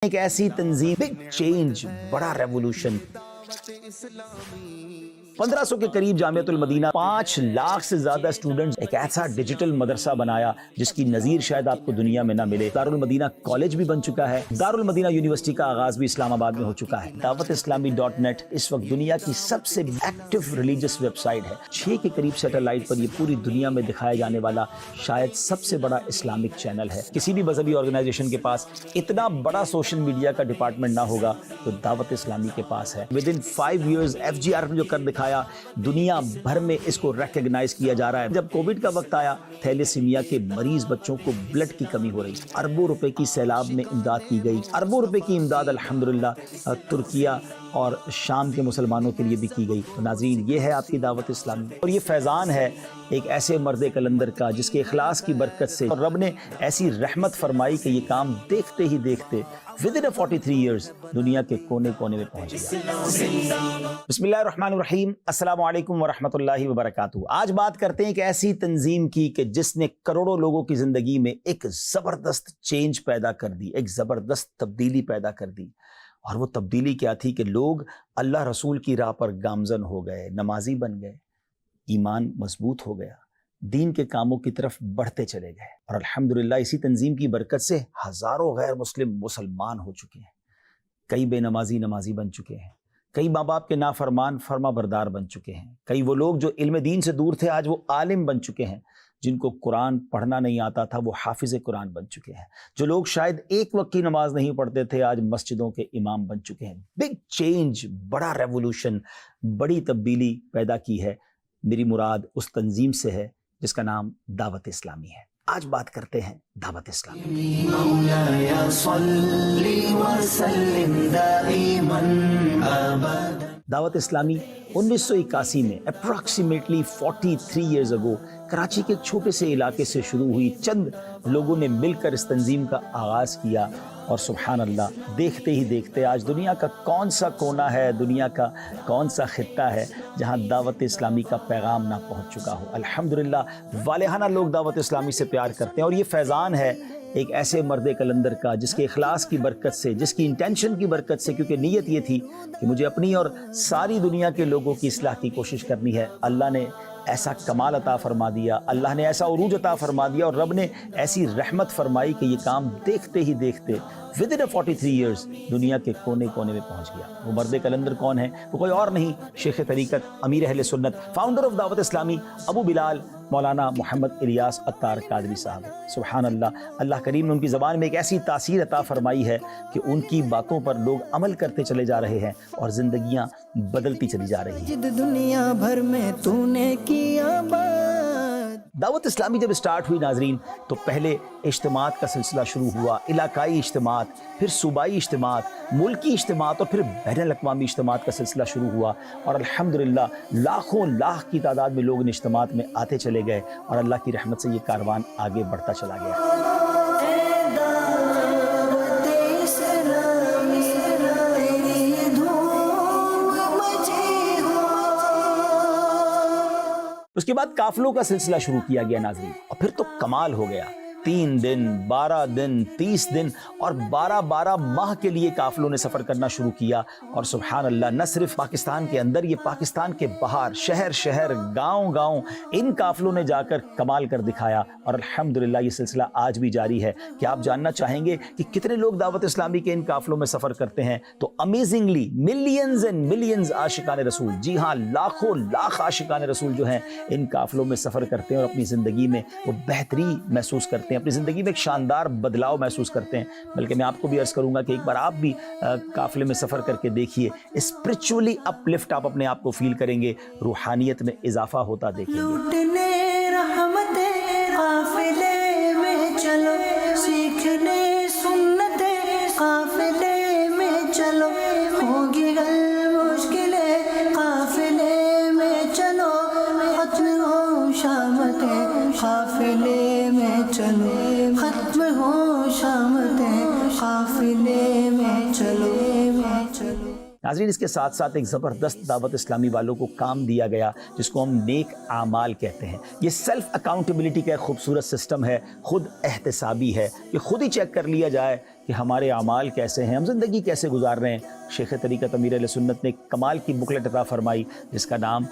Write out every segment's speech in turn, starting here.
ایک ایسی تنظیم بگ چینج بڑا ریولوشن 1500 کے قریب جامعۃ المدینہ 5 لاکھ سے زیادہ اسٹوڈنٹس ایک ایسا ڈیجیٹل مدرسہ بنایا جس کی نظیر شاید آپ کو دنیا میں نہ ملے۔ دارالمدینہ کالج بھی بن چکا ہے، دارالمدینہ یونیورسٹی کا آغاز بھی اسلام آباد میں ہو چکا ہے۔ دعوت اسلامی .net اس وقت دنیا کی سب سے ایکٹیو ریلیجس ویب سائٹ ہے۔ 6 کے قریب سیٹلائٹ پر یہ پوری دنیا میں دکھایا جانے والا شاید سب سے بڑا اسلامک چینل ہے۔ کسی بھی مذہبی آرگنائزیشن کے پاس اتنا بڑا سوشل میڈیا کا ڈپارٹمنٹ نہ ہوگا تو دعوت اسلامی کے پاس ہے۔ ودن 5 ایئرز FGR نے جو کر دکھایا، دنیا بھر میں اس کو ریکگنائز کیا جا رہا ہے۔ جب کووڈ کا وقت آیا، تھیلیسیمیا کے مریض بچوں کو بلڈ کی کمی ہو رہی، اربوں روپے کی سیلاب میں امداد کی گئی، اربوں روپے کی امداد الحمدللہ ترکیہ اور شام کے مسلمانوں کے لیے بھی کی گئی۔ تو ناظرین، یہ ہے آپ کی دعوت اسلامی، اور یہ فیضان ہے ایک ایسے مرد کلندر کا جس کے اخلاص کی برکت سے اور رب نے ایسی رحمت فرمائی کہ یہ کام دیکھتے ہی دیکھتے within 43 years دنیا کے کونے کونے میں پہنچ گیا۔ بسم اللہ الرحمن الرحیم، السلام علیکم ورحمۃ اللہ وبرکاتہ۔ آج بات کرتے ہیں ایک ایسی تنظیم کی کہ جس نے کروڑوں لوگوں کی زندگی میں ایک زبردست چینج پیدا کر دی، ایک زبردست تبدیلی پیدا کر دی۔ اور وہ تبدیلی کیا تھی کہ لوگ اللہ رسول کی راہ پر گامزن ہو گئے، نمازی بن گئے، ایمان مضبوط ہو گیا، دین کے کاموں کی طرف بڑھتے چلے گئے، اور الحمدللہ اسی تنظیم کی برکت سے ہزاروں غیر مسلم مسلمان ہو چکے ہیں۔ کئی بے نمازی بن چکے ہیں، کئی ماں باپ کے نافرمان فرما بردار بن چکے ہیں، کئی وہ لوگ جو علم دین سے دور تھے آج وہ عالم بن چکے ہیں، جن کو قرآن پڑھنا نہیں آتا تھا وہ حافظ قرآن بن چکے ہیں، جو لوگ شاید ایک وقت کی نماز نہیں پڑھتے تھے آج مسجدوں کے امام بن چکے ہیں۔ بگ چینج، بڑا ریولوشن، بڑی تبدیلی پیدا کی ہے۔ میری مراد اس تنظیم سے ہے جس کا نام دعوت اسلامی ہے۔ آج بات کرتے ہیں دعوت اسلامی۔ دعوت اسلامی 1981 میں اپروکسیمیٹلی 43 ایئرز اگو کراچی کے ایک چھوٹے سے علاقے سے شروع ہوئی۔ چند لوگوں نے مل کر اس تنظیم کا آغاز کیا، اور سبحان اللہ، دیکھتے ہی دیکھتے آج دنیا کا کون سا کونا ہے، دنیا کا کون سا خطہ ہے جہاں دعوت اسلامی کا پیغام نہ پہنچ چکا ہو۔ الحمدللہ والہانہ لوگ دعوت اسلامی سے پیار کرتے ہیں، اور یہ فیضان ہے ایک ایسے مرد کلندر کا جس کے اخلاص کی برکت سے، جس کی انٹینشن کی برکت سے، کیونکہ نیت یہ تھی کہ مجھے اپنی اور ساری دنیا کے لوگوں کی اصلاح کی کوشش کرنی ہے۔ اللہ نے ایسا کمال عطا فرما دیا، اللہ نے ایسا عروج عطا فرما دیا، اور رب نے ایسی رحمت فرمائی کہ یہ کام دیکھتے ہی دیکھتے within 43 ایئرز دنیا کے کونے کونے میں پہنچ گیا۔ وہ مرد کلندر کون ہے؟ وہ کوئی اور نہیں، شیخ طریقت، امیر اہل سنت، فاؤنڈر آف دعوت اسلامی، ابو بلال مولانا محمد الیاس عطار قادری صاحب۔ سبحان اللہ، اللہ کریم نے ان کی زبان میں ایک ایسی تاثیر عطا فرمائی ہے کہ ان کی باتوں پر لوگ عمل کرتے چلے جا رہے ہیں اور زندگیاں بدلتی چلی جا رہی ہیں۔ دنیا بھر میں تو نے کیا بات۔ دعوت اسلامی جب سٹارٹ ہوئی ناظرین تو پہلے اجتماعات کا سلسلہ شروع ہوا، علاقائی اجتماعات، پھر صوبائی اجتماعات، ملکی اجتماعات، اور پھر بین الاقوامی اجتماعات کا سلسلہ شروع ہوا، اور الحمدللہ لاکھوں لاکھ کی تعداد میں لوگ ان اجتماعات میں آتے چلے گئے، اور اللہ کی رحمت سے یہ کاروان آگے بڑھتا چلا گیا۔ اس کے بعد قافلوں کا سلسلہ شروع کیا گیا ناظرین، اور پھر تو کمال ہو گیا۔ 3 دن، 12 دن، 30 دن اور 12 ماہ کے لیے قافلوں نے سفر کرنا شروع کیا، اور سبحان اللہ، نہ صرف پاکستان کے اندر، یہ پاکستان کے باہر، شہر شہر، گاؤں گاؤں، ان قافلوں نے جا کر کمال کر دکھایا، اور الحمدللہ یہ سلسلہ آج بھی جاری ہے۔ کیا آپ جاننا چاہیں گے کہ کتنے لوگ دعوت اسلامی کے ان قافلوں میں سفر کرتے ہیں؟ تو امیزنگلی ملینز اینڈ ملینز عاشقان رسول، جی ہاں، لاکھوں لاکھ عاشقان رسول جو ہیں ان قافلوں میں سفر کرتے ہیں، اور اپنی زندگی میں وہ بہتری محسوس کرتے ہیں، اپنی زندگی میں ایک شاندار بدلاؤ محسوس کرتے ہیں۔ بلکہ میں آپ کو بھی عرض کروں گا کہ ایک بار آپ بھی قافلے میں سفر کر کے دیکھیے، اسپرچولی اپ لفٹ آپ اپنے آپ کو فیل کریں گے، روحانیت میں اضافہ ہوتا دیکھیں گے۔ لوٹنے رحمتیں قافلے میں چلو، سیکھنے سنتیں قافلے میں چلو، ہوگی حل مشکلیں قافلے میں چلو، ختم ہو شامتیں قافلے میں چلو، ختم ہو شامتیں قافلے میں چلو۔ ناظرین، اس کے ساتھ ساتھ ایک زبردست دعوت اسلامی والوں کو کام دیا گیا جس کو ہم نیک اعمال کہتے ہیں۔ یہ سیلف اکاؤنٹیبلٹی کا ایک خوبصورت سسٹم ہے، خود احتسابی ہے، کہ خود ہی چیک کر لیا جائے کہ ہمارے اعمال کیسے ہیں, ہم زندگی کیسے گزار رہے ہیں. شیخ طریقت امیر اہل سنت نے ایک کمال کی بکلیٹ عطا فرمائی جس کا نام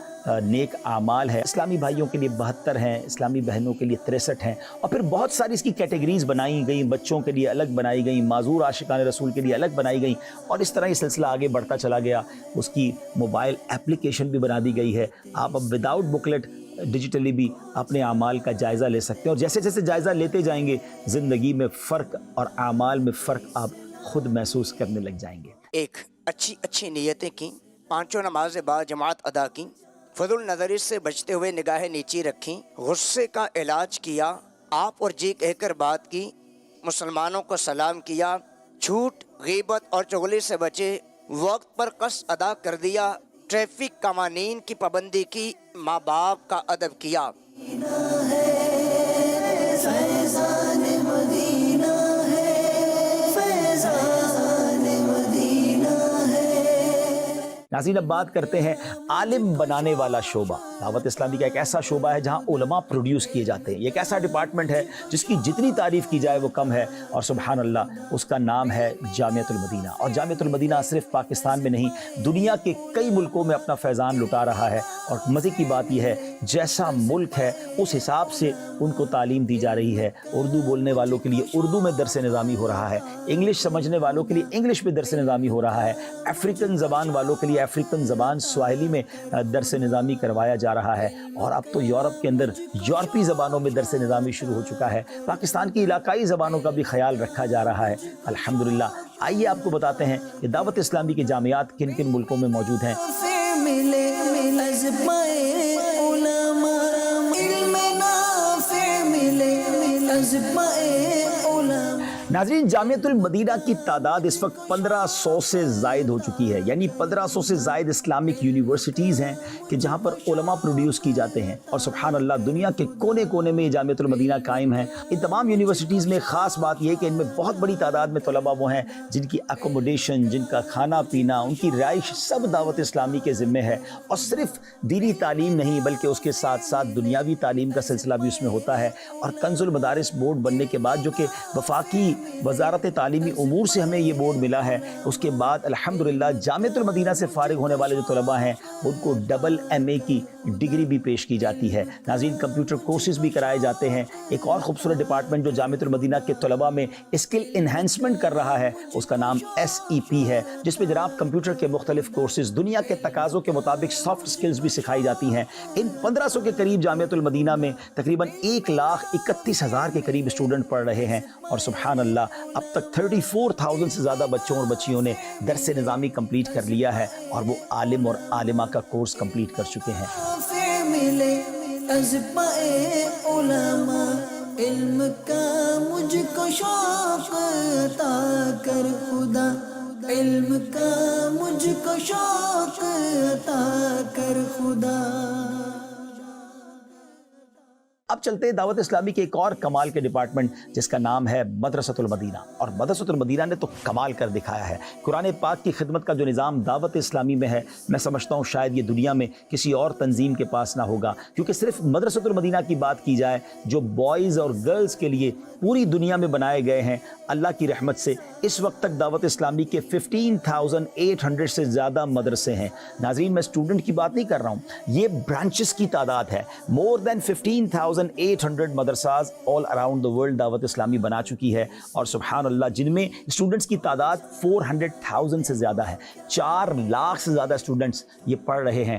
نیک اعمال ہے. اسلامی بھائیوں کے لیے 72 ہیں, اسلامی بہنوں کے لیے 63 ہیں, اور پھر بہت ساری اس کی کیٹیگریز بنائی گئیں, بچوں کے لیے الگ بنائی گئیں, معذور عاشقان رسول کے لیے الگ بنائی گئیں, اور اس طرح یہ سلسلہ آگے بڑھتا چلا گیا. اس کی موبائل اپلیکیشن بھی بنا دی گئی ہے. آپ اب وداؤٹ بکلیٹ ڈیجیٹلی بھی اپنے اعمال کا جائزہ لے سکتے ہیں, اور جیسے جیسے جائزہ لیتے جائیں گے زندگی میں فرق اور اعمال میں فرق آپ خود محسوس کرنے لگ جائیں گے. ایک اچھی نیتیں کی, 5 نماز با جماعت ادا کی, فضل نظری سے بچتے ہوئے نگاہ نیچی رکھی, غصے کا علاج کیا, آپ اور جی کہہ کر بات کی, مسلمانوں کو سلام کیا, جھوٹ غیبت اور چغلی سے بچے, وقت پر قصد ادا کر دیا, ٹریفک قوانین کی پابندی کی, ماں باپ کا ادب کیا. ناظرین اب بات کرتے ہیں عالم بنانے والا شعبہ. دعوت اسلامی کا ایک ایسا شعبہ ہے جہاں علماء پروڈیوس کیے جاتے ہیں. یہ ایک ایسا ڈپارٹمنٹ ہے جس کی جتنی تعریف کی جائے وہ کم ہے, اور سبحان اللہ اس کا نام ہے جامعۃ المدینہ. اور جامعۃ المدینہ صرف پاکستان میں نہیں دنیا کے کئی ملکوں میں اپنا فیضان لٹا رہا ہے. اور مزے کی بات یہ ہے جیسا ملک ہے اس حساب سے ان کو تعلیم دی جا رہی ہے. اردو بولنے والوں کے لیے اردو میں درس نظامی ہو رہا ہے, انگلش سمجھنے والوں کے لیے انگلش میں درس نظامی ہو رہا ہے, افریقن زبان والوں کے لیے افریقن زبان سواحلی میں درس نظامی کروایا جا رہا ہے, اور اب تو یورپ کے اندر یورپی زبانوں میں درس نظامی شروع ہو چکا ہے. پاکستان کی علاقائی زبانوں کا بھی خیال رکھا جا رہا ہے الحمدللہ. آئیے آپ کو بتاتے ہیں کہ دعوت اسلامی کے جامعات کن کن ملکوں میں موجود ہیں. ناظرین جامعۃ المدینہ کی تعداد اس وقت 1500 سے زائد ہو چکی ہے, یعنی 1500 سے زائد اسلامک یونیورسٹیز ہیں کہ جہاں پر علماء پروڈیوس کی جاتے ہیں. اور سبحان اللہ دنیا کے کونے کونے میں جامعۃ المدینہ قائم ہیں. ان تمام یونیورسٹیز میں خاص بات یہ ہے کہ ان میں بہت بڑی تعداد میں طلباء وہ ہیں جن کی اکوموڈیشن, جن کا کھانا پینا, ان کی رہائش سب دعوت اسلامی کے ذمے ہے. اور صرف دینی تعلیم نہیں بلکہ اس کے ساتھ ساتھ دنیاوی تعلیم کا سلسلہ بھی اس میں ہوتا ہے. اور کنز المدارس بورڈ بننے کے بعد, جو کہ وفاقی وزارت تعلیمی امور سے ہمیں یہ بورڈ ملا ہے, اس کے بعد الحمدللہ جامعۃ المدینہ سے فارغ ہونے والے جو طلباء ہیں ان کو ڈبل MA کی ڈگری بھی پیش کی جاتی ہے. ناظرین کمپیوٹر کورسز بھی کرائے جاتے ہیں. ایک اور خوبصورت ڈپارٹمنٹ جو جامعۃ المدینہ کے طلباء میں اسکل انہینسمنٹ کر رہا ہے اس کا نام SEP ہے, جس میں جناب کمپیوٹر کے مختلف کورسز دنیا کے تقاضوں کے مطابق سافٹ اسکلز بھی سکھائی جاتی ہیں. ان 1500 کے قریب جامعۃ المدینہ میں تقریباً 1,31,000 کے قریب اسٹوڈنٹ پڑھ رہے ہیں. اور سبحان اللہ اب تک 34,000 سے زیادہ بچوں اور بچیوں نے درس نظامی کمپلیٹ کر لیا ہے, اور وہ عالم اور عالمہ کا کورس کمپلیٹ کر چکے ہیں. علم کا مجھ کو شوق عطا کر خدا, علم کا مجھ کو شوق عطا کر خدا. اب چلتے ہیں دعوت اسلامی کے ایک اور کمال کے ڈپارٹمنٹ جس کا نام ہے مدرسۃ المدینہ. اور مدرسۃ المدینہ نے تو کمال کر دکھایا ہے. قرآن پاک کی خدمت کا جو نظام دعوت اسلامی میں ہے میں سمجھتا ہوں شاید یہ دنیا میں کسی اور تنظیم کے پاس نہ ہوگا, کیونکہ صرف مدرسۃ المدینہ کی بات کی جائے جو بوائز اور گرلز کے لیے پوری دنیا میں بنائے گئے ہیں, اللہ کی رحمت سے اس وقت تک دعوت اسلامی کے 15,800 سے زیادہ مدرسے ہیں. ناظرین میں اسٹوڈنٹ کی بات نہیں کر رہا ہوں, یہ برانچز کی تعداد ہے. مور دین 15,800 مدرساز آل اراؤنڈ دا ورلڈ دعوت اسلامی بنا چکی ہے. اور سبحان اللہ جن میں اسٹوڈنٹس کی تعداد 400,000 سے زیادہ ہے. 4 لاکھ سے زیادہ اسٹوڈنٹس یہ پڑھ رہے ہیں.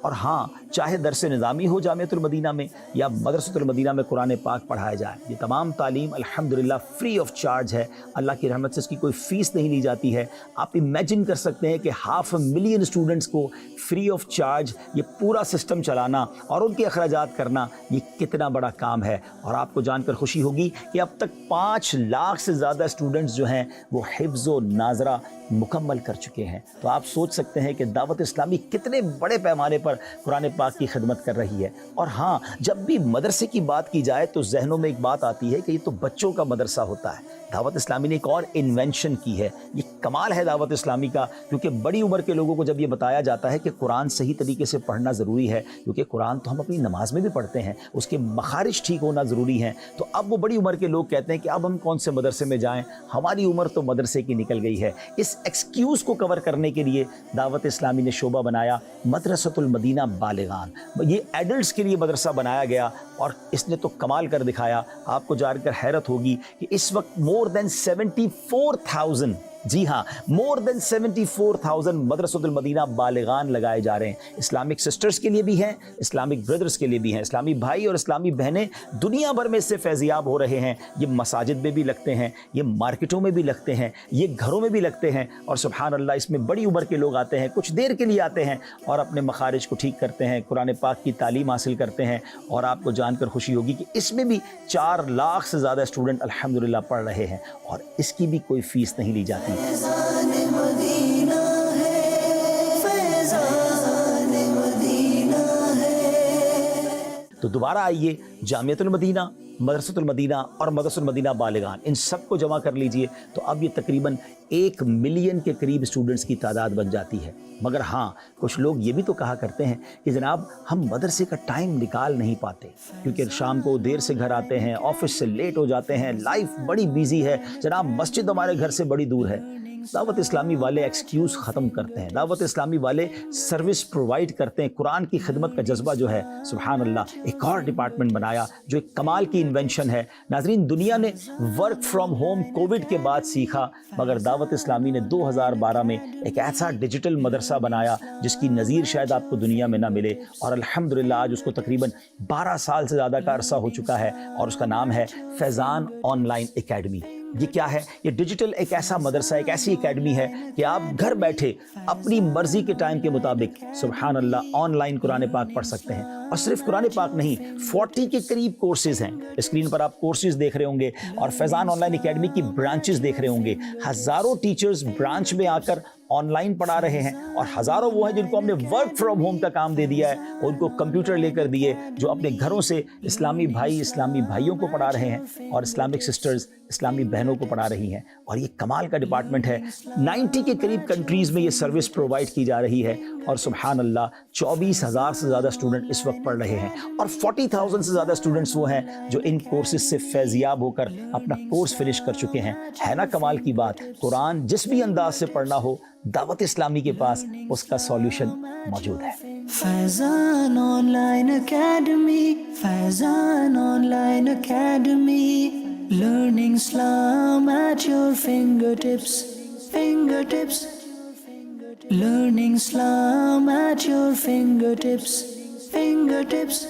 اور ہاں چاہے درس نظامی ہو جامعۃ المدینہ میں یا مدرسۃ المدینہ میں قرآن پاک پڑھایا جائے, یہ تمام تعلیم الحمدللہ فری آف چارج ہے. اللہ کی رحمت سے اس کی کوئی فیس نہیں لی جاتی ہے. آپ امیجن کر سکتے ہیں کہ 500,000 اسٹوڈنٹس کو فری آف چارج یہ پورا سسٹم چلانا اور ان کے اخراجات کرنا یہ کتنا بڑا کام ہے. اور آپ کو جان کر خوشی ہوگی کہ اب تک 5 لاکھ سے زیادہ اسٹوڈنٹس جو ہیں وہ حفظ و ناظرہ مکمل کر چکے ہیں. تو آپ سوچ سکتے ہیں کہ دعوت اسلامی کتنے بڑے پیمانے پر قرآن پاک کی خدمت کر رہی ہے. اور ہاں جب بھی مدرسے کی بات کی جائے تو ذہنوں میں ایک بات آتی ہے کہ یہ تو بچوں کا مدرسہ ہوتا ہے. دعوت اسلامی نے ایک اور انوینشن کی ہے. یہ کمال ہے دعوت اسلامی کا, کیونکہ بڑی عمر کے لوگوں کو جب یہ بتایا جاتا ہے کہ قرآن صحیح طریقے سے پڑھنا ضروری ہے, کیونکہ قرآن تو ہم اپنی نماز میں بھی پڑھتے ہیں, اس کے مخارج ٹھیک ہونا ضروری ہیں, تو اب وہ بڑی عمر کے لوگ کہتے ہیں کہ اب ہم کون سے مدرسے میں جائیں, ہماری عمر تو مدرسے کی نکل گئی ہے. اس ایکسکیوز کو کور کرنے کے لیے دعوت اسلامی نے شعبہ بنایا مدرسۃ المدینہ بالغان. یہ ایڈلٹس کے لیے مدرسہ بنایا گیا اور اس نے تو کمال کر دکھایا. آپ کو جان کر حیرت ہوگی کہ اس وقت مور دین 74,000 جی ہاں مور دین 74,000 مدرسۃ المدینہ بالغان لگائے جا رہے ہیں. اسلامک سسٹرز کے لیے بھی ہیں, اسلامک بردرز کے لیے بھی ہیں. اسلامی بھائی اور اسلامی بہنیں دنیا بھر میں اس سے فیضیاب ہو رہے ہیں. یہ مساجد میں بھی لگتے ہیں, یہ مارکیٹوں میں بھی لگتے ہیں, یہ گھروں میں بھی لگتے ہیں, اور سبحان اللہ اس میں بڑی عمر کے لوگ آتے ہیں, کچھ دیر کے لیے آتے ہیں اور اپنے مخارج کو ٹھیک کرتے ہیں, قرآن پاک کی تعلیم حاصل کرتے ہیں. اور آپ کو جان کر خوشی ہوگی کہ اس میں بھی 4 لاکھ سے زیادہ اسٹوڈنٹ الحمدللہ پڑھ رہے ہیں, اور اس کی بھی کوئی فیس نہیں لی جاتی. فیضان مدینہ ہے, فیضان مدینہ ہے. تو دوبارہ آئیے, جامعۃ المدینہ, مدرسۃ المدینہ اور مدرسۃ المدینہ بالغان, ان سب کو جمع کر لیجئے تو اب یہ تقریباً 1 ملین کے قریب اسٹوڈنٹس کی تعداد بن جاتی ہے. مگر ہاں کچھ لوگ یہ بھی تو کہا کرتے ہیں کہ جناب ہم مدرسے کا ٹائم نکال نہیں پاتے, کیونکہ شام کو دیر سے گھر آتے ہیں, آفس سے لیٹ ہو جاتے ہیں, لائف بڑی بیزی ہے, جناب مسجد ہمارے گھر سے بڑی دور ہے. دعوت اسلامی والے ایکسکیوز ختم کرتے ہیں. دعوت اسلامی والے سروس پرووائڈ کرتے ہیں. قرآن کی خدمت کا جذبہ جو ہے سبحان اللہ ایک اور ڈپارٹمنٹ بنایا جو ایک کمال کی انوینشن ہے. ناظرین, دنیا نے ورک فرام ہوم کووڈ کے بعد سیکھا, مگر دعوت اسلامی نے 2012 میں ایک ایسا ڈیجیٹل مدرسہ بنایا جس کی نظیر شاید آپ کو دنیا میں نہ ملے, اور الحمدللہ آج اس کو تقریباً 12 سال سے زیادہ کا عرصہ ہو چکا ہے, اور اس کا نام ہے فیضان آن لائن اکیڈمی. یہ کیا ہے؟ یہ ڈیجیٹل ایک ایسا مدرسہ, ایک ایسی اکیڈمی ہے کہ آپ گھر بیٹھے اپنی مرضی کے ٹائم کے مطابق سبحان اللہ آن لائن قرآن پاک پڑھ سکتے ہیں. اور صرف قرآن پاک نہیں, 40 کے قریب کورسز ہیں. اسکرین پر آپ کورسز دیکھ رہے ہوں گے, اور فیضان آن لائن اکیڈمی کی برانچز دیکھ رہے ہوں گے. ہزاروں ٹیچرز برانچ میں آ کر آن لائن پڑھا رہے ہیں, اور ہزاروں وہ ہیں جن کو ہم نے ورک فرام ہوم کا کام دے دیا ہے, ان کو کمپیوٹر لے کر دیے, جو اپنے گھروں سے اسلامی بھائی اسلامی بھائیوں کو پڑھا رہے ہیں, اور اسلامک سسٹرز اسلامی بہنوں کو پڑھا رہی ہیں. اور یہ کمال کا ڈپارٹمنٹ ہے. 90 کے قریب کنٹریز میں یہ سروس پرووائڈ کی جا رہی ہے, اور سبحان اللہ 24,000 سے زیادہ اسٹوڈنٹ اس وقت پڑھ رہے ہیں, اور 40,000 سے زیادہ اسٹوڈنٹس وہ ہیں جو ان کورسز سے فیضیاب ہو کر اپنا کورس فنش کر چکے ہیں. ہے نا کمال کی بات؟ قرآن جس بھی انداز سے پڑھنا ہو, دعوت اسلامی کے پاس اس کا سولوشن موجود ہے. Faizan online academy, Faizan online academy, learning Islam at your fingertips, fingertips, learning Islam at your fingertips, fingertips.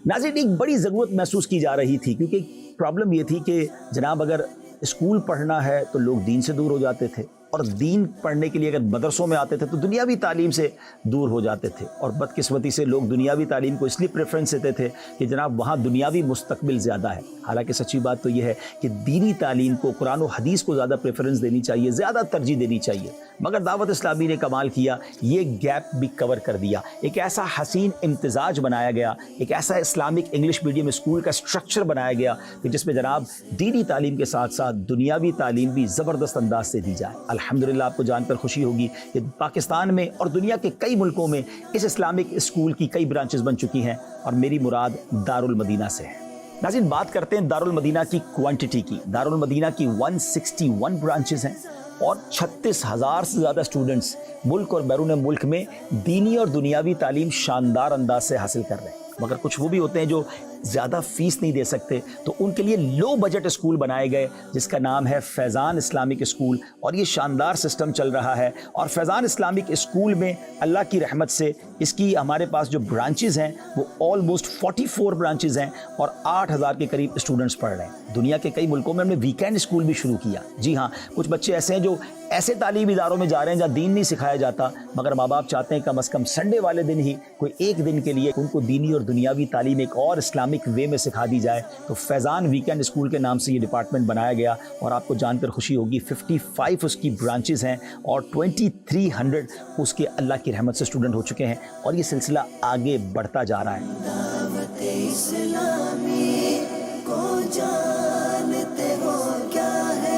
ناظرین, ایک بڑی ضرورت محسوس کی جا رہی تھی, کیونکہ پرابلم یہ تھی کہ جناب اگر اسکول پڑھنا ہے تو لوگ دین سے دور ہو جاتے تھے, اور دین پڑھنے کے لیے اگر مدرسوں میں آتے تھے تو دنیاوی تعلیم سے دور ہو جاتے تھے. اور بدقسمتی سے لوگ دنیاوی تعلیم کو اس لیے پریفرنس دیتے تھے کہ جناب وہاں دنیاوی مستقبل زیادہ ہے. حالانکہ سچی بات تو یہ ہے کہ دینی تعلیم کو, قرآن و حدیث کو زیادہ پریفرنس دینی چاہیے, زیادہ ترجیح دینی چاہیے. مگر دعوت اسلامی نے کمال کیا, یہ گیپ بھی کور کر دیا. ایک ایسا حسین امتزاج بنایا گیا, ایک ایسا اسلامک انگلش میڈیم اسکول کا اسٹرکچر بنایا گیا کہ جس میں جناب دینی تعلیم کے ساتھ ساتھ دنیاوی تعلیم بھی زبردست انداز سے دی جائے. الحمدللہ آپ کو جان کر خوشی ہوگی کہ پاکستان میں اور دنیا کے کئی ملکوں میں اس اسلامک اسکول کی کئی برانچز بن چکی ہیں, اور میری مراد دارالمدینہ سے ہے. ناظرین, بات کرتے ہیں دارالمدینہ کی کوانٹٹی کی. دارالمدینہ کی 161 برانچز ہیں, اور 36,000 سے زیادہ اسٹوڈنٹس ملک اور بیرون ملک میں دینی اور دنیاوی تعلیم شاندار انداز سے حاصل کر رہے ہیں. مگر کچھ وہ بھی ہوتے ہیں جو زیادہ فیس نہیں دے سکتے, تو ان کے لیے لو بجٹ اسکول بنائے گئے جس کا نام ہے فیضان اسلامک اسکول, اور یہ شاندار سسٹم چل رہا ہے. اور فیضان اسلامک اسکول میں اللہ کی رحمت سے اس کی ہمارے پاس جو برانچز ہیں وہ آلموسٹ 44 برانچز ہیں, اور 8,000 کے قریب اسٹوڈنٹس پڑھ رہے ہیں. دنیا کے کئی ملکوں میں ہم نے ویکینڈ اسکول بھی شروع کیا. جی ہاں, کچھ بچے ایسے ہیں جو ایسے تعلیمی اداروں میں جا رہے ہیں جہاں دین نہیں سکھایا جاتا, مگر ماں باپ چاہتے ہیں کم از کم سنڈے والے دن ہی کوئی ایک دن کے لیے ان کو دینی اور دنیاوی تعلیم ایک اور اسلامی اسلامک وے میں سکھا دی جائے، تو فیضان ویکینڈ اسکول کے نام سے یہ ڈپارٹمنٹ بنایا گیا، اور آپ کو جان کر خوشی ہوگی 55 اس کی برانچز ہیں اور 2300 اس کے اللہ کی رحمت سے اسٹوڈنٹ ہو چکے ہیں، اور یہ سلسلہ آگے بڑھتا جا رہا ہے۔ دعوت اسلامی کو جانتے ہو کیا ہے؟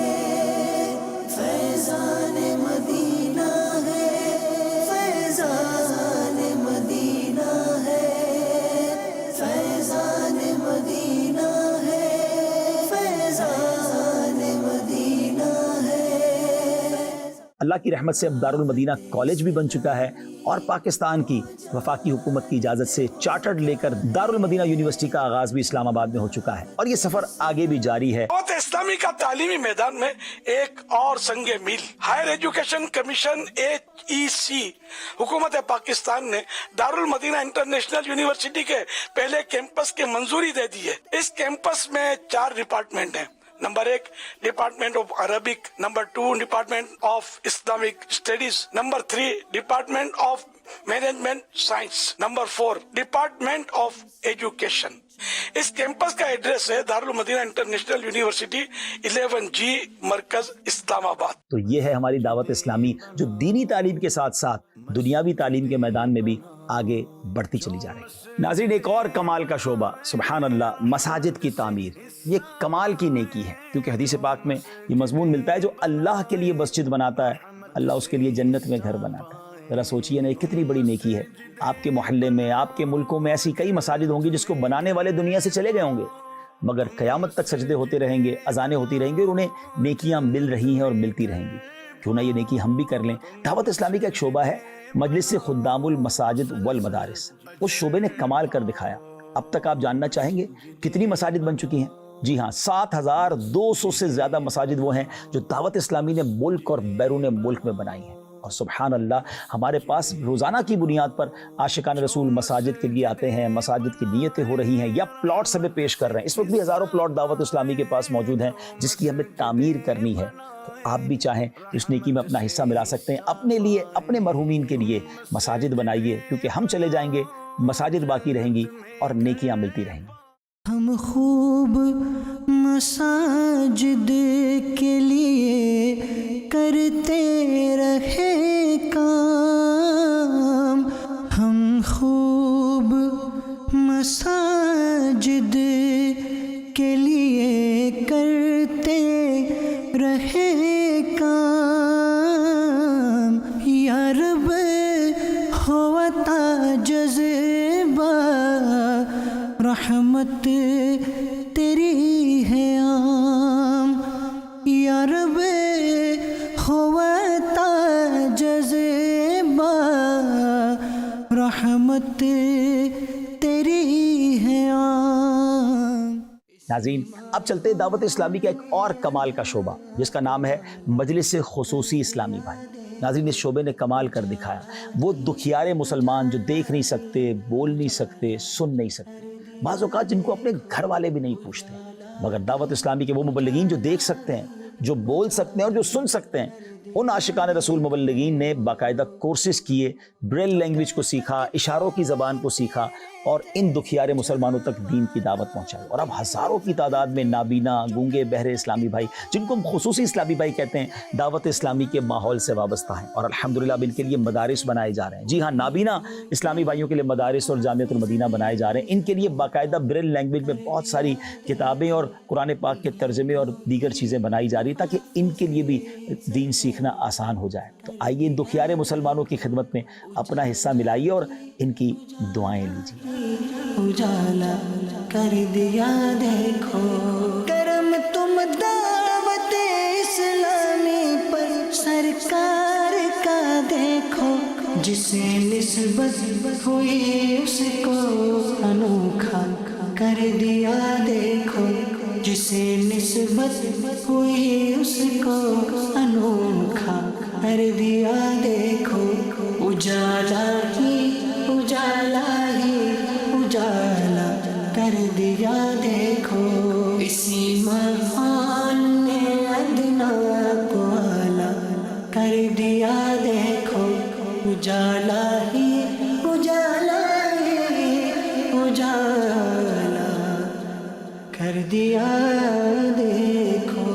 فیضان مدینہ ہے، فیضان مدینہ ہے، فیضان مدینہ ہے، فیضان مدینہ ہے۔ اللہ کی رحمت سے اب دارالمدینہ کالج بھی بن چکا ہے، اور پاکستان کی وفاقی حکومت کی اجازت سے چارٹرڈ لے کر دارالمدینہ یونیورسٹی کا آغاز بھی اسلام آباد میں ہو چکا ہے، اور یہ سفر آگے بھی جاری ہے۔ دعوت اسلامی کا تعلیمی میدان میں ایک اور سنگ میل، ہائر ایجوکیشن کمیشن HEC حکومت پاکستان نے دارالمدینہ انٹرنیشنل یونیورسٹی کے پہلے کیمپس کی منظوری دے دی ہے۔ اس کیمپس میں 4 ڈپارٹمنٹ ہیں۔ Number 1 department of Arabic, number 2 department of Islamic studies, number 3 department of management science, number 4 department of education. اس کیمپس کا ایڈریس ہے دارالمدینہ انٹرنیشنل یونیورسٹی 11G مرکز اسلام آباد۔ تو یہ ہے ہماری دعوت اسلامی جو دینی تعلیم کے ساتھ ساتھ دنیاوی تعلیم کے میدان میں بھی آگے بڑھتی چلی جا رہی ہے۔ ناظرین، ایک اور کمال کا شعبہ، سبحان اللہ، مساجد کی تعمیر، یہ کمال کی نیکی ہے، کیونکہ حدیث پاک میں یہ مضمون ملتا ہے جو اللہ کے لیے مسجد بناتا ہے، اللہ اس کے لیے جنت میں گھر بناتا ہے۔ ذرا سوچئے نا، یہ کتنی بڑی نیکی ہے۔ آپ کے محلے میں، آپ کے ملکوں میں ایسی کئی مساجد ہوں گی جس کو بنانے والے دنیا سے چلے گئے ہوں گے، مگر قیامت تک سجدے ہوتے رہیں گے، اذانیں ہوتی رہیں گی، اور انہیں نیکیاں مل رہی ہیں اور ملتی رہیں گی۔ کیوں نہ یہ نیکی ہم بھی کر لیں۔ دعوت اسلامی کا ایک شعبہ ہے مجلس خدام المساجد والمدارس، اس شعبے نے کمال کر دکھایا۔ اب تک آپ جاننا چاہیں گے کتنی مساجد بن چکی ہیں؟ جی ہاں، 7200 سے زیادہ مساجد وہ ہیں جو دعوت اسلامی نے ملک اور بیرون ملک میں بنائی ہیں۔ اور سبحان اللہ، ہمارے پاس روزانہ کی بنیاد پر عاشقان رسول مساجد کے لیے آتے ہیں، مساجد کی نیتیں ہو رہی ہیں یا پلاٹس ہمیں پیش کر رہے ہیں۔ اس وقت بھی ہزاروں پلاٹ دعوت اسلامی کے پاس موجود ہیں جس کی ہمیں تعمیر کرنی ہے۔ تو آپ بھی چاہیں اس نیکی میں اپنا حصہ ملا سکتے ہیں، اپنے لیے، اپنے مرحومین کے لیے مساجد بنائیے، کیونکہ ہم چلے جائیں گے، مساجد باقی رہیں گی اور نیکیاں ملتی رہیں گی۔ ہم خوب مساجد کے لیے کرتے رہے کام، ہم خوب مساجد کے لیے کرتے رہے کام، یا رب ہوتا جذبہ رحمت تیری ہے عام، یا رب ہوتا جذبہ رحمت تیری ہے عام۔ ناظرین، اب چلتے ہیں دعوت اسلامی کا ایک اور کمال کا شعبہ جس کا نام ہے مجلس خصوصی اسلامی بھائی۔ ناظرین، اس شعبے نے کمال کر دکھایا۔ وہ دکھیارے مسلمان جو دیکھ نہیں سکتے، بول نہیں سکتے، سن نہیں سکتے، بعض اوقات جن کو اپنے گھر والے بھی نہیں پوچھتے، مگر دعوت اسلامی کے وہ مبلغین جو دیکھ سکتے ہیں، جو بول سکتے ہیں اور جو سن سکتے ہیں، ان عاشقان رسول مبلغین نے باقاعدہ کورسز کیے، بریل لینگویج کو سیکھا، اشاروں کی زبان کو سیکھا، اور ان دکھیارے مسلمانوں تک دین کی دعوت پہنچائی۔ اور اب ہزاروں کی تعداد میں نابینا، گونگے، بہرے اسلامی بھائی، جن کو ہم خصوصی اسلامی بھائی کہتے ہیں، دعوت اسلامی کے ماحول سے وابستہ ہیں، اور الحمدللہ اب ان کے لیے مدارس بنائے جا رہے ہیں۔ جی ہاں، نابینا اسلامی بھائیوں کے لیے مدارس اور جامعۃ المدینہ بنائے جا رہے ہیں۔ ان کے لیے باقاعدہ بریل لینگویج میں بہت ساری کتابیں اور قرآن پاک کے ترجمے اور دیگر چیزیں بنائی جا رہی ہیں تاکہ ان کے لیے بھی دین سیکھنا آسان ہو جائے۔ تو آئیے ان دکھیارے مسلمانوں کی خدمت میں اپنا حصہ ملائیے اور ان کی دعائیں لیجیے۔ اجالا کر دیا دیکھو کرم تم دعوت اسلامی پر سرکار کا دیکھو، جسے نسبت ہوئی اس کو انوکھا کر دیا دیکھو، جسے نسبت ہوئی اس کو انوکھا کر دیا دیکھو، اجالا ہی اجالا ہی اجالا کر دیا دیکھو، اسی ماحول نے ادنا کو اعلیٰ کر دیا دیکھو، اجالا ہی اجالا ہی اجالا دیا دیکھو.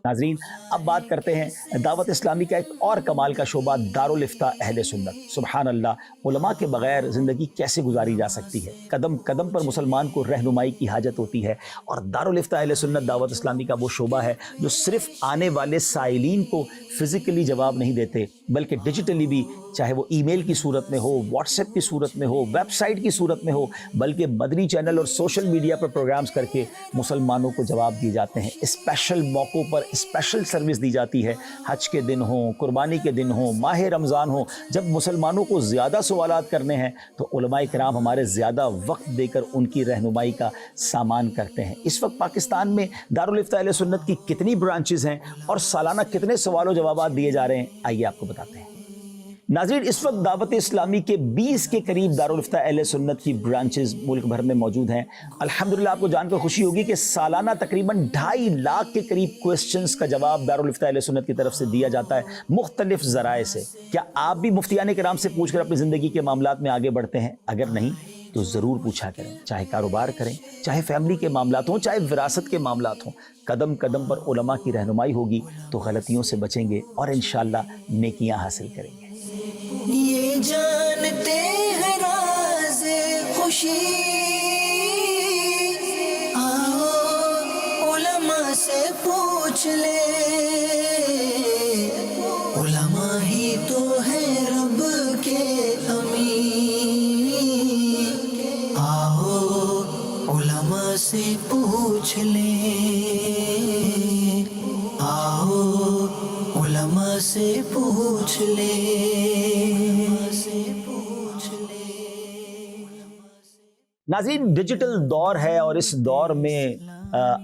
ناظرین اب بات کرتے ہیں دعوت اسلامی کا ایک اور کمال کا شعبہ دارالفتاء اہل سنت. سبحان اللہ، علماء کے بغیر زندگی کیسے گزاری جا سکتی ہے؟ قدم قدم پر مسلمان کو رہنمائی کی حاجت ہوتی ہے، اور دارالفتاء اہل سنت دعوت اسلامی کا وہ شعبہ ہے جو صرف آنے والے سائلین کو فزیکلی جواب نہیں دیتے بلکہ ڈیجیٹلی بھی، چاہے وہ ای میل کی صورت میں ہو، واٹس ایپ کی صورت میں ہو، ویب سائٹ کی صورت میں ہو، بلکہ مدنی چینل اور سوشل میڈیا پر پروگرامز کر کے مسلمانوں کو جواب دیے جاتے ہیں. اسپیشل موقعوں پر اسپیشل سروس دی جاتی ہے. حج کے دن ہوں، قربانی کے دن ہوں، ماہ رمضان ہوں، جب مسلمانوں کو زیادہ سوالات کرنے ہیں تو علماء کرام ہمارے زیادہ وقت دے کر ان کی رہنمائی کا سامان کرتے ہیں. اس وقت پاکستان میں دارالفتاء اہل سنت کی کتنی برانچز ہیں اور سالانہ کتنے سوال و جوابات دیے جا رہے ہیں، آئیے آپ کو بتاتے ہیں. ناظرین اس وقت دعوت اسلامی کے 20 کے قریب دارالفتاء اہل سنت کی برانچز ملک بھر میں موجود ہیں. الحمدللہ آپ کو جان کر خوشی ہوگی کہ سالانہ تقریباً 2.5 لاکھ کے قریب کوسچنز کا جواب دارالفتاء اہل سنت کی طرف سے دیا جاتا ہے مختلف ذرائع سے. کیا آپ بھی مفتیان کرام سے پوچھ کر اپنی زندگی کے معاملات میں آگے بڑھتے ہیں؟ اگر نہیں تو ضرور پوچھا کریں. چاہے کاروبار کریں، چاہے فیملی کے معاملات ہوں، چاہے وراثت کے معاملات ہوں، قدم قدم پر علماء کی رہنمائی ہوگی تو غلطیوں سے بچیں گے اور انشاءاللہ نیکیاں حاصل کریں گے. یہ جانتے ہیں راز خوشی، آؤ علماء سے پوچھ لے، علماء ہی تو ہے رب کے امین. آؤ علماء سے پوچھ لے، آؤ علماء سے پوچھ لے. ناظرین ڈیجیٹل دور ہے اور اس دور میں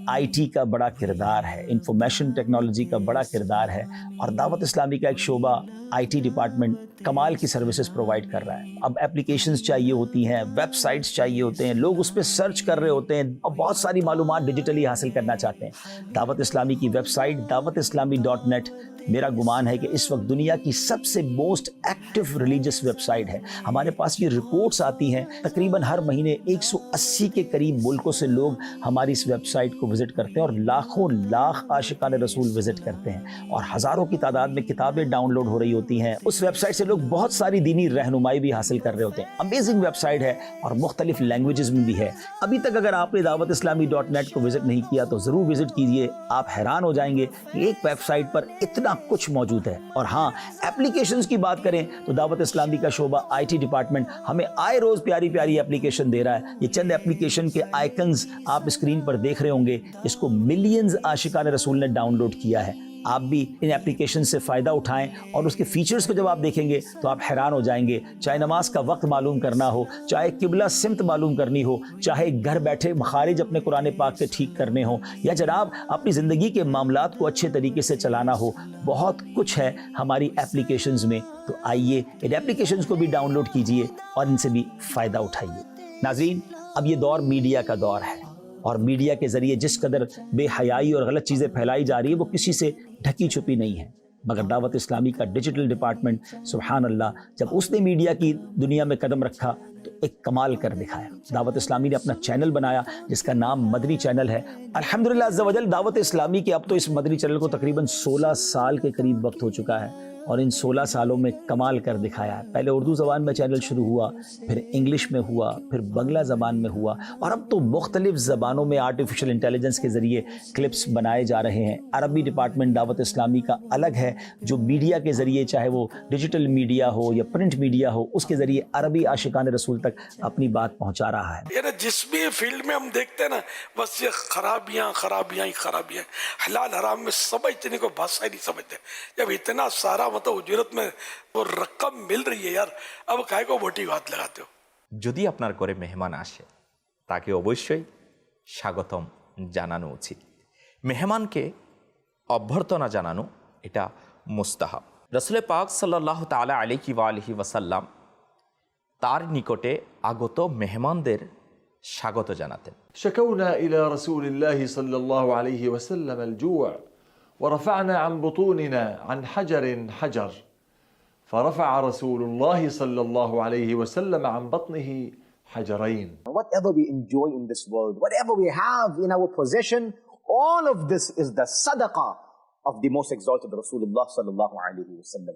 آئی ٹی کا بڑا کردار ہے، انفارمیشن ٹیکنالوجی کا بڑا کردار ہے، اور دعوت اسلامی کا ایک شعبہ آئی ٹی ڈپارٹمنٹ کمال کی سروسز پرووائڈ کر رہا ہے. اب اپلیکیشنز چاہیے ہوتی ہیں، ویب سائٹس چاہیے ہوتے ہیں، لوگ اس پہ سرچ کر رہے ہوتے ہیں اور بہت ساری معلومات ڈیجیٹلی حاصل کرنا چاہتے ہیں. دعوت اسلامی کی ویب سائٹ dawatIslami.net میرا گمان ہے کہ اس وقت دنیا کی سب سے most active religious website ہے. ہمارے پاس یہ رپورٹس آتی ہیں تقریباً ہر مہینے 180 کے قریب ملکوں سے لوگ ہماری اس ویب سائٹ کو وزٹ کرتے ہیں اور لاکھوں لاکھ عاشقان رسول وزٹ کرتے ہیں اور ہزاروں کی تعداد میں کتابیں ڈاؤن لوڈ ہو رہی ہوتی ہیں. اس ویب سائٹ سے لوگ بہت ساری دینی رہنمائی بھی حاصل کر رہے ہوتے ہیں. امیزنگ ویب سائٹ ہے اور مختلف لینگویجز میں بھی ہے. ابھی تک اگر آپ نے dawatislami.net کو وزٹ نہیں کیا تو ضرور وزٹ کیجئے. آپ حیران ہو جائیں گے کہ ایک ویب سائٹ پر اتنا کچھ موجود ہے. اور ہاں اپلیکیشنز کی بات کریں تو دعوت اسلامی کا شعبہ آئی ٹی ڈپارٹمنٹ ہمیں آئے روز پیاری پیاری اپلیکیشن دے رہا ہے. یہ چند اپلیکیشن کے آئیکنز آپ اسکرین پر دیکھ رہے ہوں گے، اس کو ملینز عاشقان رسول نے ڈاؤن لوڈ کیا ہے. آپ بھی ان اپلیکیشن سے فائدہ اٹھائیں اور اس کے فیچرز کو جب آپ دیکھیں گے تو آپ حیران ہو جائیں گے. چاہے نماز کا وقت معلوم کرنا ہو، چاہے قبلہ سمت معلوم کرنی ہو، چاہے گھر بیٹھے مخارج اپنے قرآن پاک کے ٹھیک کرنے ہوں، یا جناب اپنی زندگی کے معاملات کو اچھے طریقے سے چلانا ہو، بہت کچھ ہے ہماری اپلیکیشنز میں. تو آئیے ان اپلیکیشنز کو بھی ڈاؤن لوڈ کیجئے اور ان سے بھی فائدہ اٹھائیے. ناظرین اب یہ دور میڈیا کا دور ہے اور میڈیا کے ذریعے جس قدر بے حیائی اور غلط چیزیں پھیلائی جا رہی ہے وہ کسی سے ڈھکی چھپی نہیں ہے. مگر دعوت اسلامی کا ڈیجیٹل ڈپارٹمنٹ سبحان اللہ جب اس نے میڈیا کی دنیا میں قدم رکھا تو ایک کمال کر دکھایا. دعوت اسلامی نے اپنا چینل بنایا جس کا نام مدنی چینل ہے. الحمدللہ عز و جل دعوت اسلامی کے اب تو اس مدنی چینل کو تقریباً 16 سال کے قریب وقت ہو چکا ہے اور ان 16 سالوں میں کمال کر دکھایا ہے. پہلے اردو زبان میں چینل شروع ہوا، پھر انگلش میں ہوا، پھر بنگلہ زبان میں ہوا اور اب تو مختلف زبانوں میں آرٹیفیشل انٹیلیجنس کے ذریعے کلپس بنائے جا رہے ہیں. عربی ڈپارٹمنٹ دعوت اسلامی کا الگ ہے جو میڈیا کے ذریعے چاہے وہ ڈیجیٹل میڈیا ہو یا پرنٹ میڈیا ہو اس کے ذریعے عربی عاشقان رسول تک اپنی بات پہنچا رہا ہے. یعنی جس بھی فیلڈ میں ہم دیکھتے ہیں نا بس یہ خرابیاں خرابیاں ہی خرابیاں، حلال حرام میں سمجھتے نہیں، کوئی بادشاہ نہیں سمجھتے. جب اتنا سارا مطلب اجرت میں وہ رقم مل رہی ہے یار اب کائے کو بوٹی بات لگاتے ہو. যদি আপনার ঘরে মেহমান আসে তাকে অবশ্যই স্বাগতম জানানো উচিত। মেহমানকে অভ্যর্থনা জানানো এটা মুস্তাহাব। রাসূল পাক সাল্লাল্লাহু তাআলা আলাইহি ওয়া আলিহি ওয়াসাল্লাম তার নিকটে আগত মেহমানদের স্বাগত জানাতেন। شكونا إلى رسول الله صلى الله عليه وسلم الجوع ورفعنا عن بطوننا عن حجر حجر فرفع رسول الله صلى الله عليه وسلم عن بطنه حجرين. Whatever we enjoy in this world, whatever we have in our possession, all of this is the sadaqah of the most exalted Rasulullah sallallahu alaihi wasallam.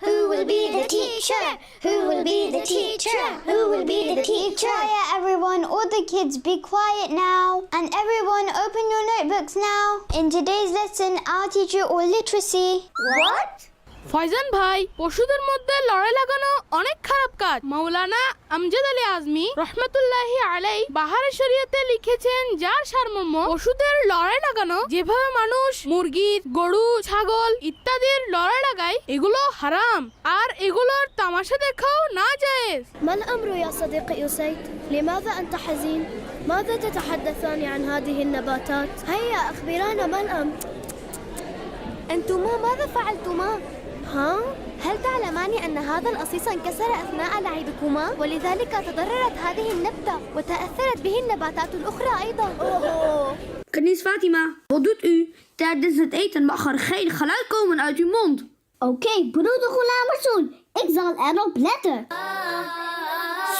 Who will be the teacher? Who will be the teacher? Who will be the teacher? Quiet everyone, all the kids be quiet now. And everyone open your notebooks now. In today's lesson, I'll teach you all literacy. What? Faizan ভাই, পশুদের মধ্যে লড়াই লাগানো অনেক খারাপ কাজ. মাওলানা আমজাদ আলী আজমি রহমতুল্লাহি আলাইহি বাহারে শরীয়তে লিখেছেন, যার সারমর্ম পশুদের লড়াই লাগানো, যেভাবে মানুষ মুরগি, গরু, ছাগল ইত্যাদির লড়াই লাগায়, এগুলো হারাম আর এগুলোর তামাশা দেখাও নাজায়েজ. ما الأمر يا صديقي أسيد؟ لماذا أنت حزين؟ ماذا تتحدثان عن هذه النباتات؟ هيا أخبرانا ما الأمر؟ أنتما ماذا فعلتما؟ ها؟ هل تعلمان أن هذا القصيص انكسر أثناء لعبكما ولذلك تضررت هذه النبتة وتأثرت به النباتات الأخرى أيضا؟ Kenies Fatima, wat doet u? Tijdens het eten mag er geen geluid komen uit uw mond. Oké, broeder Ghulam Rasool, ik zal erop letten.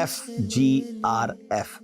FGRF,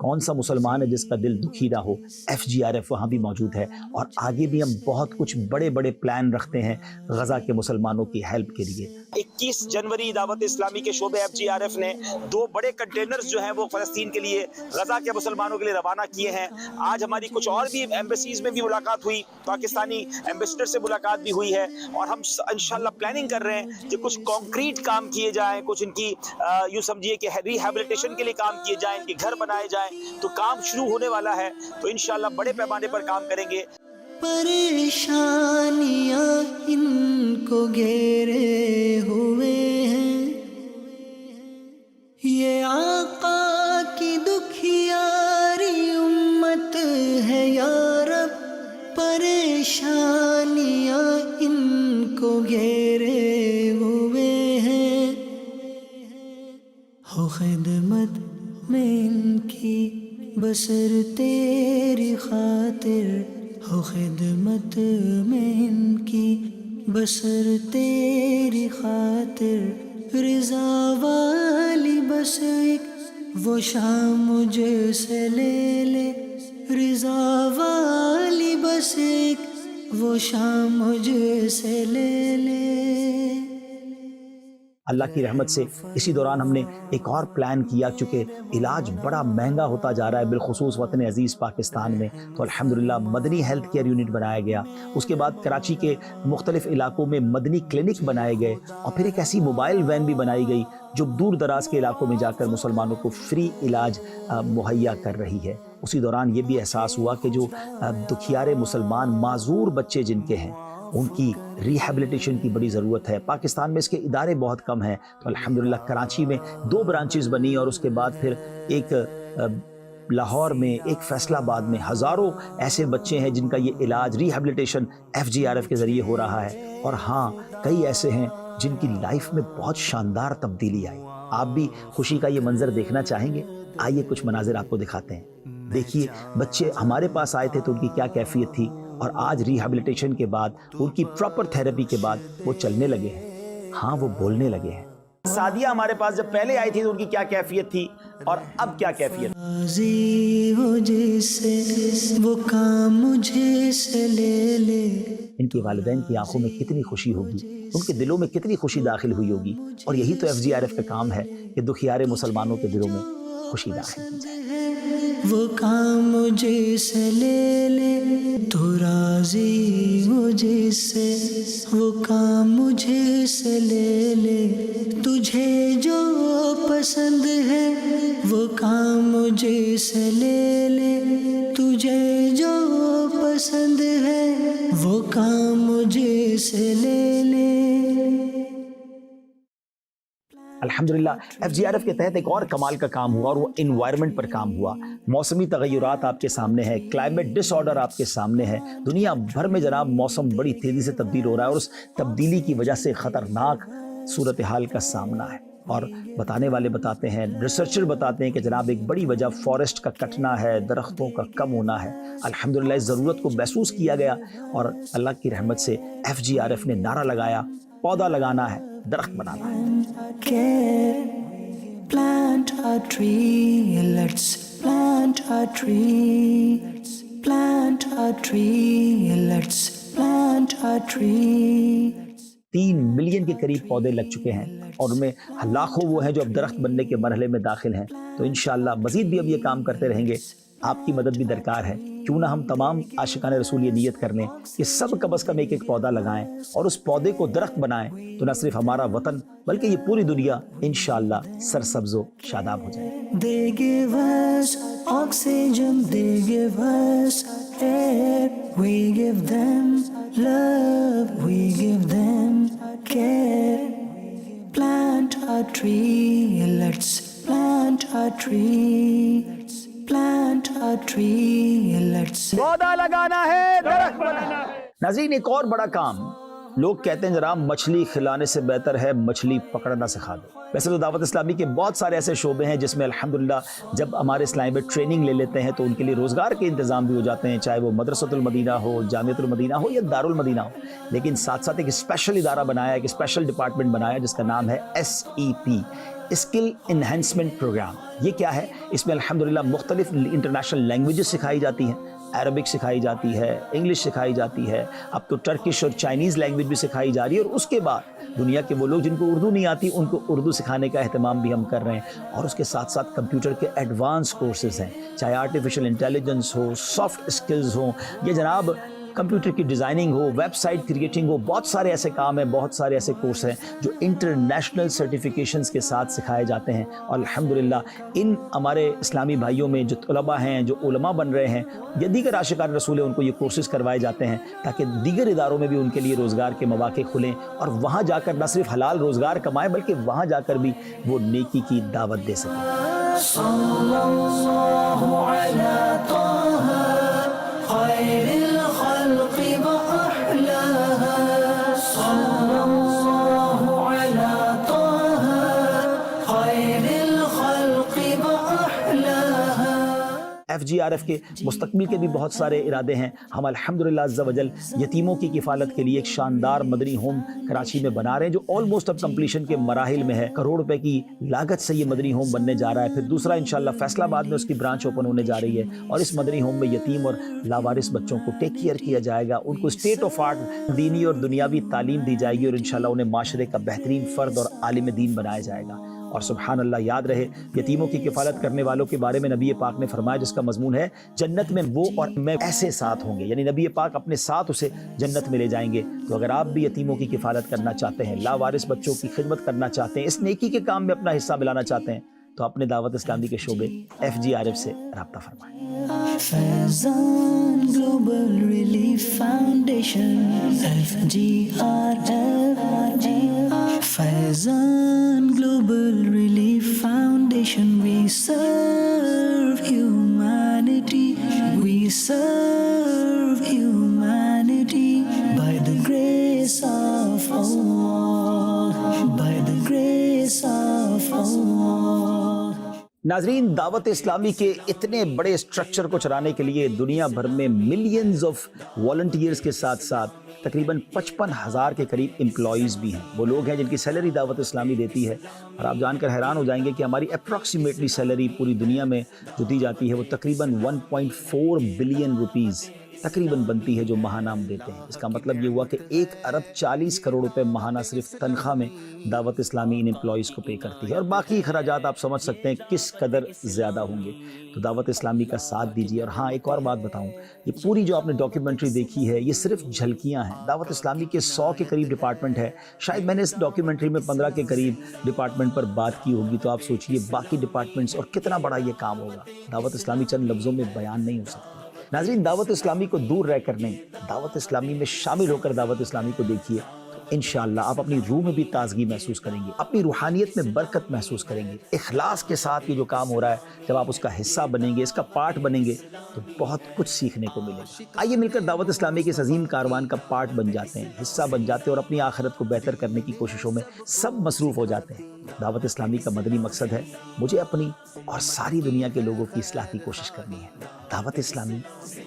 کون سا مسلمان ہے جس کا دل دکھی نہ ہو. FGRF وہاں بھی موجود ہے اور آگے بھی ہم بہت کچھ بڑے بڑے پلان رکھتے ہیں غزہ کے مسلمانوں کی ہیلپ کے لیے. 21 جنوری دعوت اسلامی کے شعبے FGRF نے 2 بڑے کنٹینرز جو ہیں وہ فلسطین کے لیے غزہ کے مسلمانوں کے لیے روانہ کیے ہیں. آج ہماری کچھ اور بھی ایمبیسیز میں بھی ملاقات ہوئی, پاکستانی ایمبیسڈر سے ملاقات بھی ہوئی ہے اور ہم انشاءاللہ پلاننگ کر رہے ہیں کہ کچھ کانکریٹ کام کیے جائیں, کچھ ان کی یوں سمجھیے کہ ریہیبلیٹیشن کے لیے کام کیے جائیں, ان کے گھر بنائے جائیں. تو کام شروع ہونے والا ہے, تو انشاءاللہ بڑے پیمانے پر کام کریں گے. پریشانیاں ان کو گھیرے ہوئے ہیں, یہ آقا کی دکھیاری امت ہے یا رب. پریشانیاں ان کو گھیرے ہوئے ہیں, ہو خدمت میں ان کی بسر تیری خاطر, ہو خدمت میں ان کی بسر تیری خاطر. رضا والی بس ایک وہ شام مجھ سے لے لے, رضا والی بس ایک وہ شام مجھ سے لے لے. اللہ کی رحمت سے اسی دوران ہم نے ایک اور پلان کیا, چونکہ علاج بڑا مہنگا ہوتا جا رہا ہے بالخصوص وطن عزیز پاکستان میں, تو الحمدللہ مدنی ہیلتھ کیئر یونٹ بنایا گیا. اس کے بعد کراچی کے مختلف علاقوں میں مدنی کلینک بنائے گئے اور پھر ایک ایسی موبائل وین بھی بنائی گئی جو دور دراز کے علاقوں میں جا کر مسلمانوں کو فری علاج مہیا کر رہی ہے. اسی دوران یہ بھی احساس ہوا کہ جو دکھیارے مسلمان معذور بچے جن کے ہیں ان کی ریہیبلیٹیشن کی بڑی ضرورت ہے. پاکستان میں اس کے ادارے بہت کم ہیں, تو الحمدللہ کراچی میں 2 برانچز بنی اور اس کے بعد پھر ایک لاہور میں, ایک فیصل آباد میں. ہزاروں ایسے بچے ہیں جن کا یہ علاج ریہیبلیٹیشن FGRF کے ذریعے ہو رہا ہے. اور ہاں کئی ایسے ہیں جن کی لائف میں بہت شاندار تبدیلی آئی. آپ بھی خوشی کا یہ منظر دیکھنا چاہیں گے؟ آئیے کچھ مناظر آپ کو دکھاتے ہیں. دیکھیے بچے ہمارے پاس آئے تھے تو ان کی کیا کیفیت تھی, اور آج ریہیبلیٹیشن کے بعد ان کی پراپر تھیراپی کے بعد وہ چلنے لگے ہیں, ہاں وہ بولنے لگے ہیں. سعدیہ ہمارے پاس جب پہلے آئی تھی تو ان کی کیا کیفیت تھی اور اب کیا کیفیت. راضی ہو جیسے وہ کام مجھے سے لے لے. ان کے والدین کی آنکھوں میں کتنی خوشی ہوگی, ان کے دلوں میں کتنی خوشی داخل ہوئی ہوگی. اور یہی تو FGRF کا کام ہے کہ دکھیارے مسلمانوں کے دلوں میں خوشی داخل کی جائے. وہ کام مجھے سے لے لے, تو راضی مجھے سے وہ کام مجھے سے لے لے. تجھے جو پسند ہے وہ کام مجھے سے لے لے, تجھے جو پسند ہے وہ کام مجھے سے لے لے. الحمدللہ FGRF کے تحت ایک اور کمال کا کام ہوا اور وہ انوائرمنٹ پر کام ہوا. موسمی تغیرات آپ کے سامنے ہے, کلائمیٹ ڈس آرڈر آپ کے سامنے ہے. دنیا بھر میں جناب موسم بڑی تیزی سے تبدیل ہو رہا ہے اور اس تبدیلی کی وجہ سے خطرناک صورتحال کا سامنا ہے. اور بتانے والے بتاتے ہیں, ریسرچر بتاتے ہیں کہ جناب ایک بڑی وجہ فارسٹ کا کٹنا ہے, درختوں کا کم ہونا ہے. الحمدللہ اس ضرورت کو محسوس کیا گیا اور اللہ کی رحمت سے FGRF نے نعرہ لگایا, پودا لگانا ہے, درخت بنانا ہے. Plant a tree, let's plant a tree. Plant a tree, let's plant a tree. 3 million کے قریب پودے لگ چکے ہیں اور ان میں لاکھوں وہ ہیں جو اب درخت بننے کے مرحلے میں داخل ہیں. تو انشاءاللہ مزید بھی اب یہ کام کرتے رہیں گے. آپ کی مدد بھی درکار ہے. کیوں نہ ہم تمام عاشقان رسول یہ نیت کر لیں کہ سب کم از کم ایک ایک پودا لگائیں اور اس پودے کو درخت بنائیں, تو نہ صرف ہمارا وطن بلکہ یہ پوری دنیا انشاءاللہ سرسبز و شاداب ہو جائے. They give us oxygen, they give us air, we give them love, we give them care. Plant a tree, let's plant a tree. Plant a tree, let's پودا لگانا ہے, درخت بنانا ہے. ناظرین ایک اور بڑا کام, لوگ کہتے ہیں جناب مچھلی کھلانے سے بہتر ہے مچھلی پکڑنا سکھا دو. ویسے تو دعوت اسلامی کے بہت سارے ایسے شعبے ہیں جس میں الحمدللہ جب ہمارے اسلامی میں ٹریننگ لے لیتے ہیں تو ان کے لیے روزگار کے انتظام بھی ہو جاتے ہیں, چاہے وہ مدرسۃ المدینہ ہو, جامعۃ المدینہ ہو یا دارالمدینہ ہو. لیکن ساتھ ساتھ ایک اسپیشل ادارہ بنایا, ایک اسپیشل ڈپارٹمنٹ بنایا جس کا نام ہے SEP, اسکل انہینسمنٹ پروگرام. یہ کیا ہے؟ اس میں الحمدللہ مختلف انٹرنیشنل لینگویجز سکھائی جاتی ہیں. عربک سکھائی جاتی ہے, انگلش سکھائی جاتی ہے, اب تو ٹرکش اور چائنیز لینگویج بھی سکھائی جا رہی ہے. اور اس کے بعد دنیا کے وہ لوگ جن کو اردو نہیں آتی ان کو اردو سکھانے کا اہتمام بھی ہم کر رہے ہیں. اور اس کے ساتھ ساتھ کمپیوٹر کے ایڈوانس کورسز ہیں, چاہے آرٹیفیشل انٹیلیجنس ہو, سافٹ اسکلز ہوں, یا جناب کمپیوٹر کی ڈیزائننگ ہو, ویب سائٹ کریٹنگ ہو. بہت سارے ایسے کام ہیں, بہت سارے ایسے کورس ہیں جو انٹرنیشنل سرٹیفیکیشنز کے ساتھ سکھائے جاتے ہیں. اور الحمدللہ ان ہمارے اسلامی بھائیوں میں جو طلباء ہیں, جو علماء بن رہے ہیں یا دیگر عاشقان رسول ہیں, ان کو یہ کورسز کروائے جاتے ہیں تاکہ دیگر اداروں میں بھی ان کے لیے روزگار کے مواقع کھلیں اور وہاں جا کر نہ صرف حلال روزگار کمائیں بلکہ وہاں جا کر بھی وہ نیکی کی دعوت دے سکیں. صلی اللہ علی طه خیر الخلق وأحلاها صلی اللہ علی طه خیر الخلق وأحلاها. FGRF کے مستقبل کے بھی بہت سارے ارادے ہیں. ہم الحمدللہ عز و جل یتیموں کی کفالت کے لیے ایک شاندار مدنی ہوم کراچی میں بنا رہے ہیں جو آلموسٹ اب کمپلیشن کے مراحل میں ہے. کروڑ روپے کی لاگت سے یہ مدنی ہوم بننے جا رہا ہے. پھر دوسرا انشاءاللہ فیصل آباد میں اس کی برانچ اوپن ہونے جا رہی ہے اور اس مدنی ہوم میں یتیم اور لاوارث بچوں کو ٹیک کیئر کیا جائے گا. ان کو اسٹیٹ آف آرٹ دینی اور دنیاوی تعلیم دی جائے گی اور انشاءاللہ انہیں معاشرے کا بہترین فرد اور عالم دین بنایا جائے گا. اور سبحان اللہ, یاد رہے یتیموں کی کفالت کرنے والوں کے بارے میں نبی پاک نے فرمایا جس کا مضمون ہے جنت میں وہ اور میں ایسے ساتھ ہوں گے, یعنی نبی پاک اپنے ساتھ اسے جنت میں لے جائیں گے. تو اگر آپ بھی یتیموں کی کفالت کرنا چاہتے ہیں, لاوارث بچوں کی خدمت کرنا چاہتے ہیں, اس نیکی کے کام میں اپنا حصہ ملانا چاہتے ہیں تو اپنے دعوت اسلامی کے شعبے FGRF سے رابطہ فرمائیں. Faizan global relief foundation FGRF. Faizan global relief foundation. We serve humanity. We serve humanity by the grace of Allah. By the grace of Allah. ناظرین, دعوت اسلامی کے اتنے بڑے اسٹرکچر کو چلانے کے لیے دنیا بھر میں ملینز آف والنٹیئرز کے ساتھ ساتھ تقریباً 55,000 کے قریب امپلائیز بھی ہیں. وہ لوگ ہیں جن کی سیلری دعوت اسلامی دیتی ہے. اور آپ جان کر حیران ہو جائیں گے کہ ہماری اپروکسیمیٹلی سیلری پوری دنیا میں جو دی جاتی ہے وہ تقریباً 1.4 بلین روپیز تقریباً بنتی ہے جو ماہانہ ہم دیتے ہیں. اس کا مطلب یہ ہوا کہ 1 ارب 40 کروڑ روپے ماہانہ صرف تنخواہ میں دعوت اسلامی ان امپلائیز کو پے کرتی ہے. اور باقی اخراجات آپ سمجھ سکتے ہیں کس قدر زیادہ ہوں گے. تو دعوت اسلامی کا ساتھ دیجیے. اور ہاں, ایک اور بات بتاؤں, یہ پوری جو آپ نے ڈاکیومنٹری دیکھی ہے یہ صرف جھلکیاں ہیں. دعوت اسلامی کے 100 کے قریب ڈپارٹمنٹ ہے. شاید میں نے اس ڈاکیومنٹری میں 15 کے قریب ڈپارٹمنٹ پر بات کی ہوگی. تو آپ سوچئے باقی ڈپارٹمنٹس اور کتنا بڑا یہ کام ہوگا. دعوت اسلامی چند لفظوں میں بیان نہیں ہو سکتی. ناظرین, دعوت اسلامی کو دور رہ کر نہیں, دعوت اسلامی میں شامل ہو کر دعوت اسلامی کو دیکھیے تو انشاءاللہ آپ اپنی روح میں بھی تازگی محسوس کریں گے, اپنی روحانیت میں برکت محسوس کریں گے. اخلاص کے ساتھ یہ جو کام ہو رہا ہے جب آپ اس کا حصہ بنیں گے, اس کا پارٹ بنیں گے تو بہت کچھ سیکھنے کو ملے گا. آئیے مل کر دعوت اسلامی کے اس عظیم کاروان کا پارٹ بن جاتے ہیں, حصہ بن جاتے ہیں اور اپنی آخرت کو بہتر کرنے کی کوششوں میں سب مصروف ہو جاتے ہیں. دعوت اسلامی کا مدنی مقصد ہے مجھے اپنی اور ساری دنیا کے لوگوں کی اصلاح کی کوشش کرنی ہے. دعوت اسلامی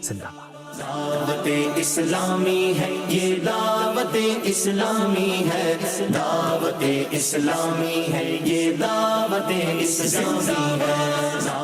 زندہ باد. دعوت اسلامی ہے یہ, دعوت اسلامی ہے, دعوت اسلامی ہے یہ, دعوت اسلامی ہے.